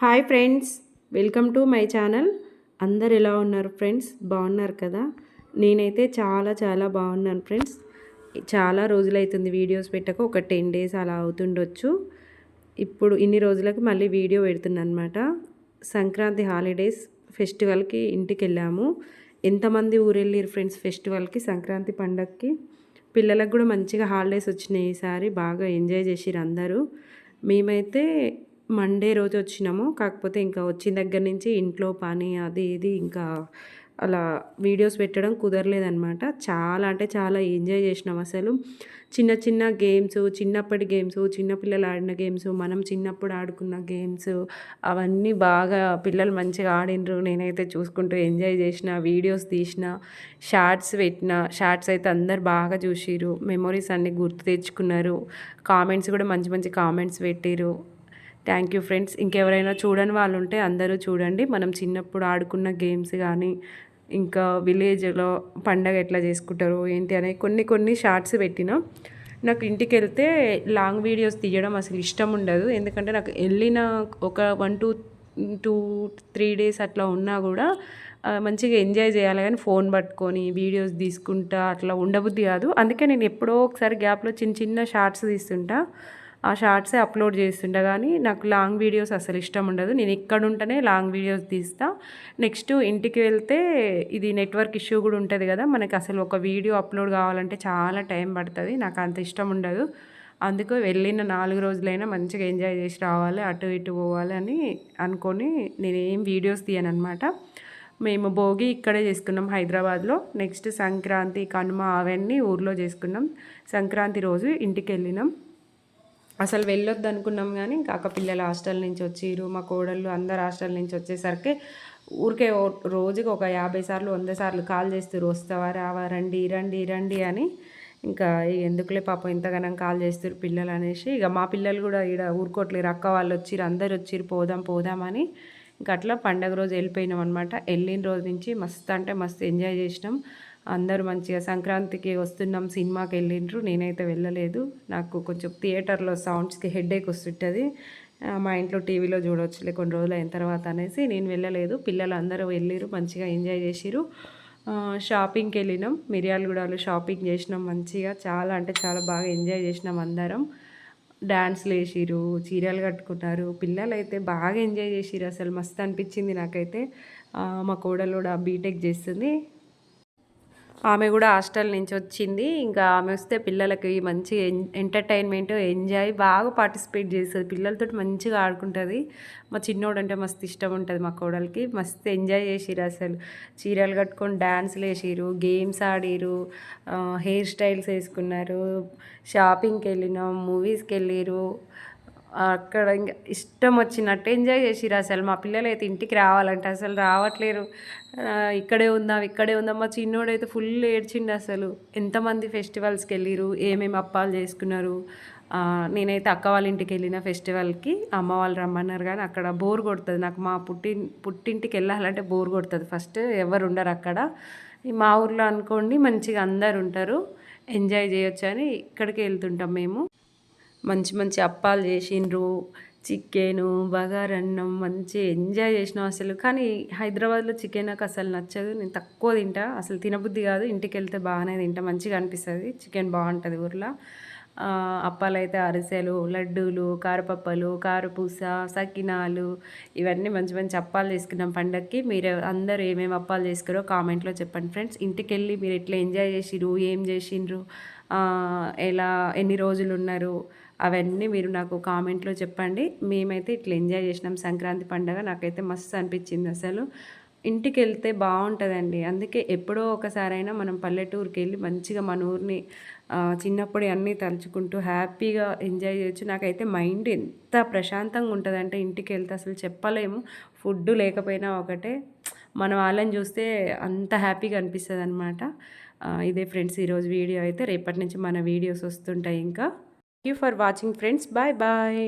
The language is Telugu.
Hi friends, welcome to my channel. అందరు ఎలా ఉన్నారు ఫ్రెండ్స్? బాగున్నారు కదా? నేనైతే చాలా చాలా బాగున్నాను ఫ్రెండ్స్. చాలా రోజులైతుంది వీడియోస్ పెట్టక, ఒక 10 డేస్ అలా అవుతుండొచ్చు. ఇప్పుడు ఇన్ని రోజులకి మళ్ళీ వీడియో పెడుతున్నాను అనమాట. సంక్రాంతి హాలిడేస్ ఫెస్టివల్కి ఇంటికి వెళ్ళాము. ఎంతమంది ఊరెళ్ళారు ఫ్రెండ్స్ ఫెస్టివల్కి, సంక్రాంతి పండగకి? పిల్లలకు కూడా మంచిగా హాలిడేస్ వచ్చినాయి. ఈసారి బాగా ఎంజాయ్ చేసిరు అందరూ. మేమైతే మండే రోజు వచ్చినాము. కాకపోతే ఇంకా వచ్చిన దగ్గర నుంచి ఇంట్లో పని అది ఇది ఇంకా అలా వీడియోస్ పెట్టడం కుదరలేదనమాట. చాలా అంటే చాలా ఎంజాయ్ చేసినాం అసలు. చిన్న చిన్న గేమ్స్, చిన్నప్పటి గేమ్స్, చిన్నపిల్లలు ఆడిన గేమ్స్, మనం చిన్నప్పుడు ఆడుకున్న గేమ్స్, అవన్నీ బాగా పిల్లలు మంచిగా ఆడినరు. నేనైతే చూసుకుంటూ ఎంజాయ్ చేసిన, వీడియోస్ తీసిన, షార్ట్స్ పెట్టిన. షార్ట్స్ అయితే అందరు బాగా చూసిరు, మెమొరీస్ అన్నీ గుర్తు తెచ్చుకున్నారు. కామెంట్స్ కూడా మంచి మంచి కామెంట్స్ పెట్టిరు. Thank you friends. ఇంకెవరైనా చూడని వాళ్ళు ఉంటే అందరూ చూడండి. మనం చిన్నప్పుడు ఆడుకున్న గేమ్స్ కానీ, ఇంకా విలేజ్లో పండగ ఎట్లా చేసుకుంటారు ఏంటి అనే కొన్ని కొన్ని షార్ట్స్ పెట్టిన. నాకు ఇంటికి వెళ్తే లాంగ్ వీడియోస్ తీయడం అసలు ఇష్టం ఉండదు. ఎందుకంటే నాకు వెళ్ళిన ఒక 1-2-3 డేస్ అట్లా ఉన్నా కూడా మంచిగా ఎంజాయ్ చేయాలి, కానీ ఫోన్ పట్టుకొని వీడియోస్ తీసుకుంటా అట్లా ఉండబుద్ధి కాదు. అందుకే నేను ఎప్పుడో ఒకసారి గ్యాప్లో చిన్న చిన్న షార్ట్స్ తీస్తుంటా. ఆ షార్ట్సే అప్లోడ్ చేస్తుంటా, కానీ నాకు లాంగ్ వీడియోస్ అసలు ఇష్టం ఉండదు. నేను ఇక్కడ ఉంటేనే లాంగ్ వీడియోస్ తీస్తా. నెక్స్ట్ ఇంటికి వెళ్తే ఇది నెట్వర్క్ ఇష్యూ కూడా ఉంటుంది కదా, మనకి అసలు ఒక వీడియో అప్లోడ్ కావాలంటే చాలా టైం పడుతుంది. నాకు అంత ఇష్టం ఉండదు. అందుకు వెళ్ళిన 4 రోజులైనా మంచిగా ఎంజాయ్ చేసి రావాలి, అటు ఇటు పోవాలి అని అనుకొని నేనేం వీడియోస్ తీయను అనమాట. మేము భోగి ఇక్కడే చేసుకున్నాం హైదరాబాద్లో. నెక్స్ట్ సంక్రాంతి, కనుమ అవన్నీ ఊర్లో చేసుకున్నాం. సంక్రాంతి రోజు ఇంటికి వెళ్ళినాం. అసలు వెళ్ళొద్దు అనుకున్నాం, కానీ కాక పిల్లలు హాస్టల్ నుంచి వచ్చిరు, మా కోడళ్ళు అందరు హాస్టల్ నుంచి వచ్చేసరికి ఊరికే రోజుకి ఒక 50 సార్లు 100 సార్లు కాల్ చేస్తారు, వస్తావా రావా, రండి రండి రండి అని. ఇంకా ఎందుకులే పాపం ఇంతగానం కాల్ చేస్తారు పిల్లలు అనేసి, ఇక మా పిల్లలు కూడా ఇక్కడ ఊరుకోట్లేరు. అక్క వాళ్ళు వచ్చిరు, అందరు వచ్చిరు, పోదాం పోదామని. ఇంకా అట్లా పండగ రోజు వెళ్ళిపోయినాం అనమాట. వెళ్ళిన రోజు నుంచి మస్తు అంటే మస్తు ఎంజాయ్ చేసినాం. అందరూ మంచిగా సంక్రాంతికి వస్తున్నాం సినిమాకి వెళ్ళిండ్రు. నేనైతే వెళ్ళలేదు. నాకు కొంచెం థియేటర్లో సౌండ్స్కి హెడేక్ వస్తుంటుంది. మా ఇంట్లో టీవీలో చూడవచ్చులే కొన్ని రోజులు అయిన తర్వాత అనేసి నేను వెళ్ళలేదు. పిల్లలు అందరూ వెళ్ళిరు, మంచిగా ఎంజాయ్ చేసిరు. షాపింగ్కి వెళ్ళినాం, మిర్యాలగూడలో షాపింగ్ చేసినాం. మంచిగా చాలా అంటే చాలా బాగా ఎంజాయ్ చేసినాం అందరం. డ్యాన్స్లు వేసిరు, చీరలు కట్టుకున్నారు. పిల్లలు అయితే బాగా ఎంజాయ్ చేసిరు. అసలు మస్తు అనిపించింది నాకైతే. మా కోడలు కూడా బీటెక్ చేస్తుంది. ఆమె కూడా హాస్టల్ నుంచి వచ్చింది. ఇంకా ఆమె వస్తే పిల్లలకి మంచి ఎంటర్టైన్మెంట్, ఎంజాయ్ బాగా పార్టిసిపేట్ చేస్తుంది. పిల్లలతో మంచిగా ఆడుకుంటుంది. మా చిన్నోడు అంటే మస్తు ఇష్టం ఉంటుంది మా కోడలికి. మస్తు ఎంజాయ్ చేసిరు అసలు. చీరలు కట్టుకొని డ్యాన్స్లు వేసిరు, గేమ్స్ ఆడిరు, హెయిర్ స్టైల్స్ వేసుకున్నారు, షాపింగ్కి వెళ్ళినాం, మూవీస్కి వెళ్ళిరు. అక్కడ ఇంకా ఇష్టం వచ్చినట్టు ఎంజాయ్ చేసిరు అసలు. మా పిల్లలు అయితే ఇంటికి రావాలంటే అసలు రావట్లేరు. ఇక్కడే ఉందాం ఇక్కడే ఉందాం. మా చిన్నోడైతే ఫుల్ ఏడ్చిండు అసలు. ఎంతమంది ఫెస్టివల్స్కి వెళ్ళిరు, ఏమేమి అప్పాలు చేసుకున్నారు. నేనైతే అక్క వాళ్ళ ఇంటికి వెళ్ళిన ఫెస్టివల్కి. అమ్మ వాళ్ళు రమ్మన్నారు, కానీ అక్కడ బోర్ కొడుతుంది నాకు. మా పుట్టింటికి వెళ్ళాలంటే బోర్ కొడుతుంది. ఫస్ట్ ఎవరు ఉండరు అక్కడ. మా ఊర్లో అనుకోండి మంచిగా అందరు ఉంటారు, ఎంజాయ్ చేయొచ్చు అని ఇక్కడికి వెళ్తుంటాం మేము. మంచి మంచి అప్పాలు చేసిండ్రు, చికెను, బగారన్నం, మంచి ఎంజాయ్ చేసినాం అసలు. కానీ హైదరాబాద్లో చికెన్ నాకు అసలు నచ్చదు, నేను తక్కువ తింటా, అసలు తినబుద్ధి కాదు. ఇంటికి వెళ్తే బాగానే తింటా, మంచిగా అనిపిస్తుంది. చికెన్ బాగుంటుంది ఊర్లో. అప్పాలు అయితే అరిసెలు, లడ్డూలు, కారపప్పలు, కారపూస, సకినాలు, ఇవన్నీ మంచి మంచి అప్పాలు చేసుకున్నాం పండగకి. మీరు అందరూ ఏమేమి అప్పాలు చేసుకురో కామెంట్లో చెప్పండి ఫ్రెండ్స్. ఇంటికి వెళ్ళి మీరు ఎట్లా ఎంజాయ్ చేసిరు, ఏం చేసిండ్రు, ఎలా ఎన్ని రోజులు ఉన్నారు, అవన్నీ మీరు నాకు కామెంట్లో చెప్పండి. మేమైతే ఇట్లా ఎంజాయ్ చేసినాం సంక్రాంతి పండుగ. నాకైతే మస్తు అనిపించింది అసలు. ఇంటికి వెళ్తే బాగుంటుందండి. అందుకే ఎప్పుడో ఒకసారైనా మనం పల్లెటూరుకి వెళ్ళి మంచిగా మన ఊరిని చిన్నప్పుడు అన్నీ తలుచుకుంటూ హ్యాపీగా ఎంజాయ్ చేయొచ్చు. నాకైతే మైండ్ ఎంత ప్రశాంతంగా ఉంటుందంటే ఇంటికి వెళ్తే అసలు చెప్పలేము. ఫుడ్ లేకపోయినా ఒకటే, మన వాళ్ళని చూస్తే అంత హ్యాపీగా అనిపిస్తుంది అనమాట. ఇదే ఫ్రెండ్స్ ఈరోజు వీడియో అయితే. రేపటి నుంచి మన వీడియోస్ వస్తుంటాయి ఇంకా. Thank you for watching friends. Bye bye.